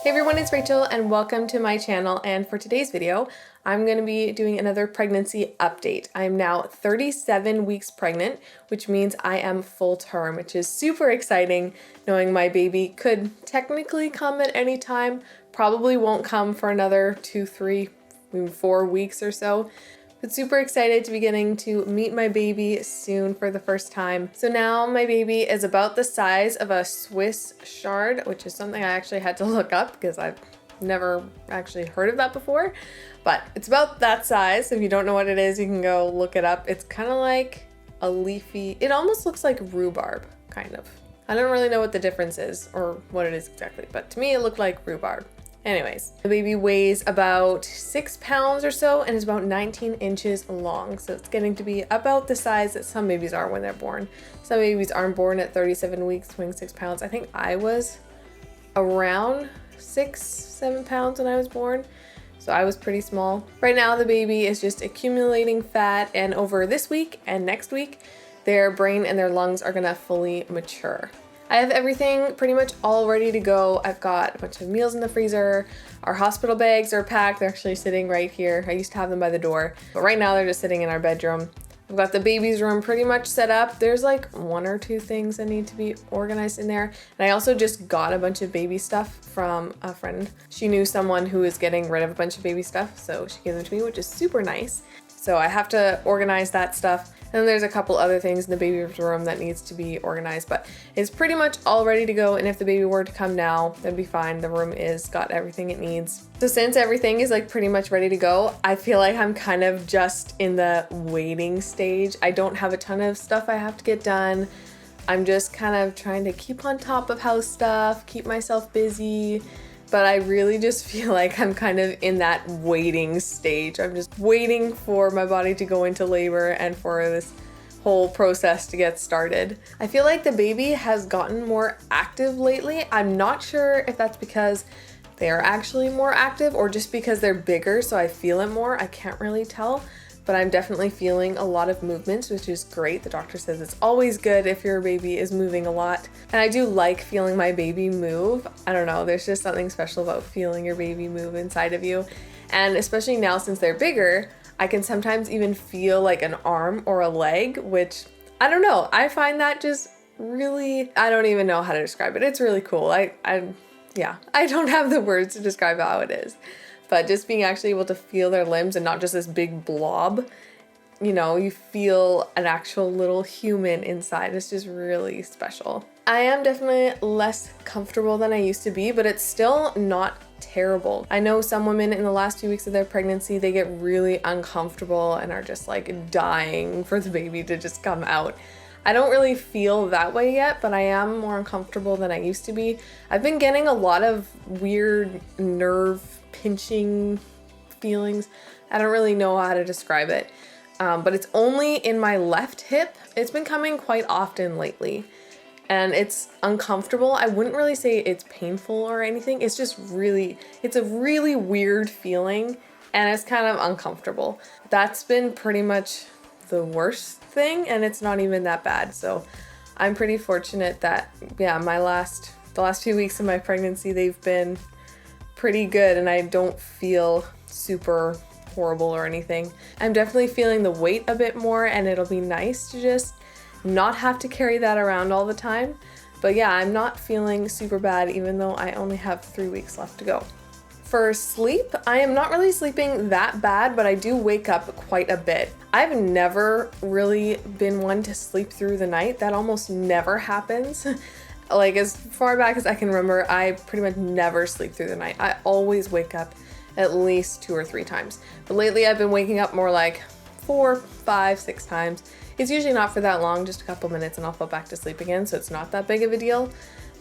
Hey everyone, it's Rachel and welcome to my channel, and for today's video I'm going to be doing another pregnancy update. I'm now 37 weeks pregnant, which means I am full term, which is super exciting knowing my baby could technically come at any time, probably won't come for another 2, 3, maybe 4 weeks or so. But super excited to be getting to meet my baby soon for the first time. So now my baby is about the size of a Swiss chard, which is something I actually had to look up because I've never actually heard of that before. But it's about that size. If you don't know what it is, you can go look it up. It's kind of like a leafy, it almost looks like rhubarb, kind of. I don't really know what the difference is or what it is exactly, but to me it looked like rhubarb. Anyways, the baby weighs about 6 pounds or so and is about 19 inches long. So it's getting to be about the size that some babies are when they're born. Some babies aren't born at 37 weeks weighing 6 pounds. I think I was around 6-7 pounds when I was born. So I was pretty small. Right now the baby is just accumulating fat, and over this week and next week, their brain and their lungs are gonna fully mature. I have everything pretty much all ready to go. I've got a bunch of meals in the freezer. Our hospital bags are packed. They're actually sitting right here. I used to have them by the door, but right now they're just sitting in our bedroom. I've got the baby's room pretty much set up. There's like 1 or 2 things that need to be organized in there. And I also just got a bunch of baby stuff from a friend. She knew someone who was getting rid of a bunch of baby stuff, so she gave them to me, which is super nice. So I have to organize that stuff. And then there's a couple other things in the baby's room that needs to be organized, but it's pretty much all ready to go. And if the baby were to come now, that'd be fine. The room is got everything it needs. So since everything is like pretty much ready to go, I feel like I'm kind of just in the waiting stage. I don't have a ton of stuff I have to get done. I'm just kind of trying to keep on top of house stuff, keep myself busy. But I really just feel like I'm kind of in that waiting stage. I'm just waiting for my body to go into labor and for this whole process to get started. I feel like the baby has gotten more active lately. I'm not sure if that's because they're actually more active or just because they're bigger, so I feel it more. I can't really tell. But I'm definitely feeling a lot of movements, which is great. The doctor says it's always good if your baby is moving a lot. And I do like feeling my baby move. I don't know, there's just something special about feeling your baby move inside of you. And especially now since they're bigger, I can sometimes even feel like an arm or a leg, which I don't know. I find that just really, I don't even know how to describe it. It's really cool. I don't have the words to describe how it is. But just being actually able to feel their limbs and not just this big blob, you know, you feel an actual little human inside. It's just really special. I am definitely less comfortable than I used to be, but it's still not terrible. I know some women in the last few weeks of their pregnancy, they get really uncomfortable and are just like dying for the baby to just come out. I don't really feel that way yet, but I am more uncomfortable than I used to be. I've been getting a lot of weird nerve pinching feelings. I don't really know how to describe it, but it's only in my left hip. It's been coming quite often lately, and it's uncomfortable. I wouldn't really say it's painful or anything. It's just it's a really weird feeling, and it's kind of uncomfortable. That's been pretty much the worst thing, and it's not even that bad. So I'm pretty fortunate that, yeah, the last few weeks of my pregnancy, they've been pretty good and I don't feel super horrible or anything. I'm definitely feeling the weight a bit more, and it'll be nice to just not have to carry that around all the time. But yeah, I'm not feeling super bad even though I only have 3 weeks left to go. For sleep, I am not really sleeping that bad, but I do wake up quite a bit. I've never really been one to sleep through the night. That almost never happens. Like as far back as I can remember, I pretty much never sleep through the night. I always wake up at least 2 or 3 times. But lately I've been waking up more like 4, 5, 6 times. It's usually not for that long, just a couple minutes and I'll fall back to sleep again, so it's not that big of a deal.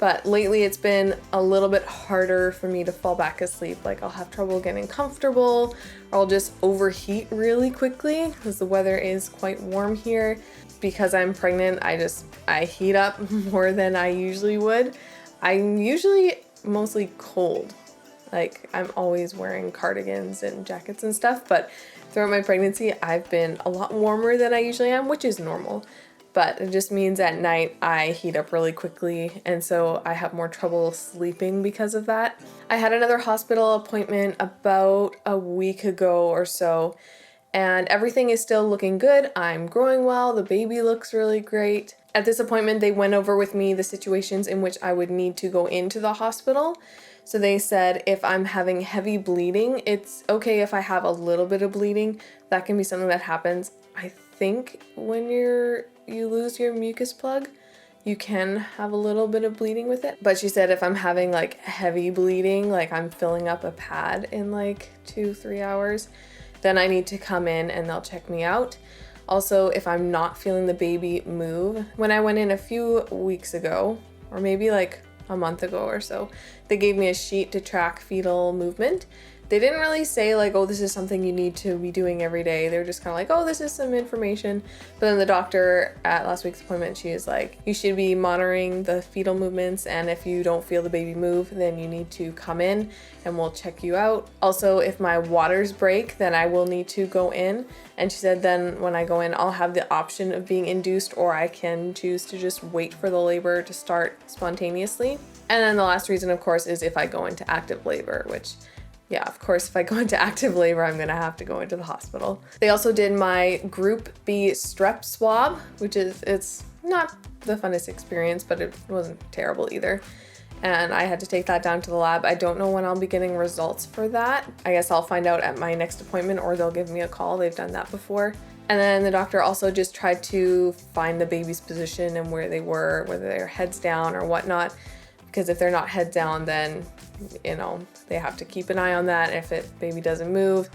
But lately it's been a little bit harder for me to fall back asleep. Like I'll have trouble getting comfortable, or I'll just overheat really quickly because the weather is quite warm here. Because I'm pregnant, I heat up more than I usually would. I'm usually mostly cold. Like I'm always wearing cardigans and jackets and stuff, but throughout my pregnancy, I've been a lot warmer than I usually am, which is normal. but it just means at night I heat up really quickly, and so I have more trouble sleeping because of that. I had another hospital appointment about a week ago or so, and everything is still looking good. I'm growing well, the baby looks really great. At this appointment, they went over with me the situations in which I would need to go into the hospital. So they said if I'm having heavy bleeding, it's okay if I have a little bit of bleeding. That can be something that happens, I think, when you lose your mucus plug. You can have a little bit of bleeding with it. But she said if I'm having like heavy bleeding, like I'm filling up a pad in like 2-3 hours, then I need to come in and they'll check me out. Also, if I'm not feeling the baby move, when I went in a few weeks ago, or maybe like a month ago or so, they gave me a sheet to track fetal movement. They didn't really say like, oh, this is something you need to be doing every day. They were just kind of like, oh, this is some information. But then the doctor at last week's appointment, she is like, you should be monitoring the fetal movements, and if you don't feel the baby move, then you need to come in and we'll check you out. Also, if my waters break, then I will need to go in. And she said then when I go in, I'll have the option of being induced, or I can choose to just wait for the labor to start spontaneously. And then the last reason, of course, is if I go into active labor, which, yeah, of course, if I go into active labor, I'm gonna have to go into the hospital. They also did my Group B strep swab, which it's not the funnest experience, but it wasn't terrible either. And I had to take that down to the lab. I don't know when I'll be getting results for that. I guess I'll find out at my next appointment, or they'll give me a call. They've done that before. And then the doctor also just tried to find the baby's position and where they were, whether they're heads down or whatnot. Because if they're not head down, then, you know, they have to keep an eye on that. If baby doesn't move,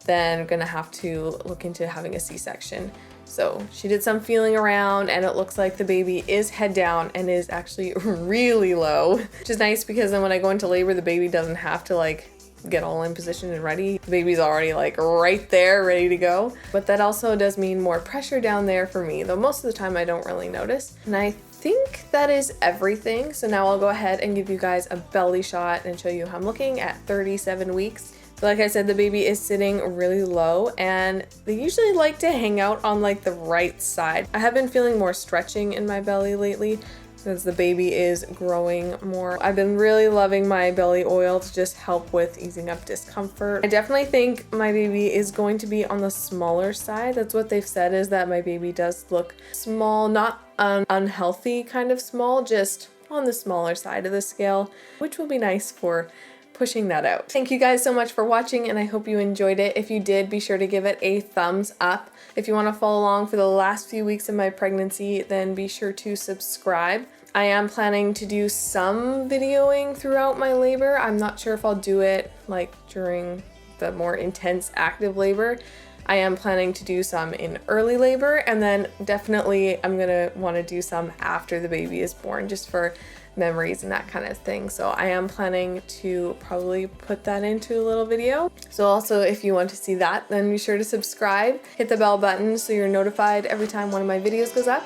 then gonna have to look into having a C-section. So she did some feeling around, and it looks like the baby is head down and is actually really low, which is nice because then when I go into labor, the baby doesn't have to like get all in position and ready. The baby's already like right there, ready to go. But that also does mean more pressure down there for me, though most of the time I don't really notice. And I think that is everything. So now I'll go ahead and give you guys a belly shot and show you how I'm looking at 37 weeks. So like I said, the baby is sitting really low, and they usually like to hang out on like the right side. I have been feeling more stretching in my belly lately because the baby is growing more. I've been really loving my belly oil to just help with easing up discomfort. I definitely think my baby is going to be on the smaller side. That's what they've said, is that my baby does look small, not unhealthy kind of small, just on the smaller side of the scale, which will be nice for pushing that out. Thank you guys so much for watching, and I hope you enjoyed it. If you did, be sure to give it a thumbs up. If you want to follow along for the last few weeks of my pregnancy, then be sure to subscribe. I am planning to do some videoing throughout my labor. I'm not sure if I'll do it like during the more intense active labor. I am planning to do some in early labor, and then definitely I'm gonna want to do some after the baby is born, just for memories and that kind of thing. So I am planning to probably put that into a little video. So also, if you want to see that, then be sure to subscribe, hit the bell button so you're notified every time one of my videos goes up,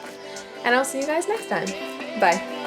and I'll see you guys next time. Bye.